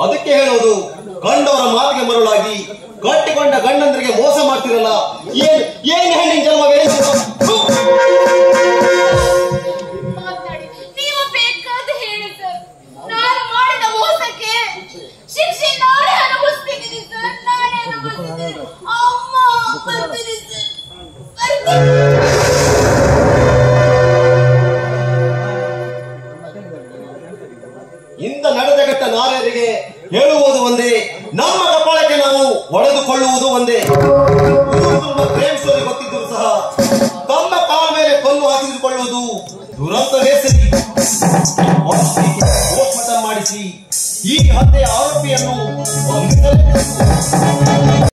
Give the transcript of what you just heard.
ಅದಕ್ಕೆ ಹೇಳೋದು ಗಂಡವರ ಮಾತಿಗೆ ಮರುಳಾಗಿ ಕಟ್ಟಿಕೊಂಡ ಗಂಡಂದರಿಗೆ ಮೋಸ ಮಾಡ್ತಿರಲ್ಲ. ಏನ್ ಹೆಣ್ಣಿನ ಜನ್ಮವೇ? ನೀವು ಬೇಕಾದ ಹೇಳಿ ಸರ್, ನಾನು ಮಾಡಿದ ಮೋಸಕ್ಕೆ ಶಿಕ್ಷೆ ನಾನೇ ಅನುಭವಿಸ್ತಿದ್ದೀನಿ ಸರ್, ನಾನೇ ಅನುಭವಿಸ್ತಿದ್ದೀನಿ. ಅಮ್ಮ ಬರ್ತೀನಿ ಸರ್, ಇಂದ ನಡೆದಗಟ್ಟ ನಾರ್ಯರಿಗೆ ಹೇಳುವುದು ಒಂದೇ, ನಮ್ಮ ಕಪಾಳಕ್ಕೆ ನಾವು ಹೊಡೆದುಕೊಳ್ಳುವುದು ಒಂದೇ. ಪ್ರೇಮಿಸೋದು ಗೊತ್ತಿದ್ದರೂ ಸಹ ತಮ್ಮ ಕಾಲ ಮೇಲೆ ಕಲ್ಲು ಹಾಕಿಸಿಕೊಳ್ಳುವುದು ದುರಂತವೇ ಸರಿ. ಪೋಸ್ಟ್ಮಾರ್ಟಂ ಮಾಡಿಸಿ ಈ ಹತ್ಯೆಯ ಆರೋಪಿಯನ್ನು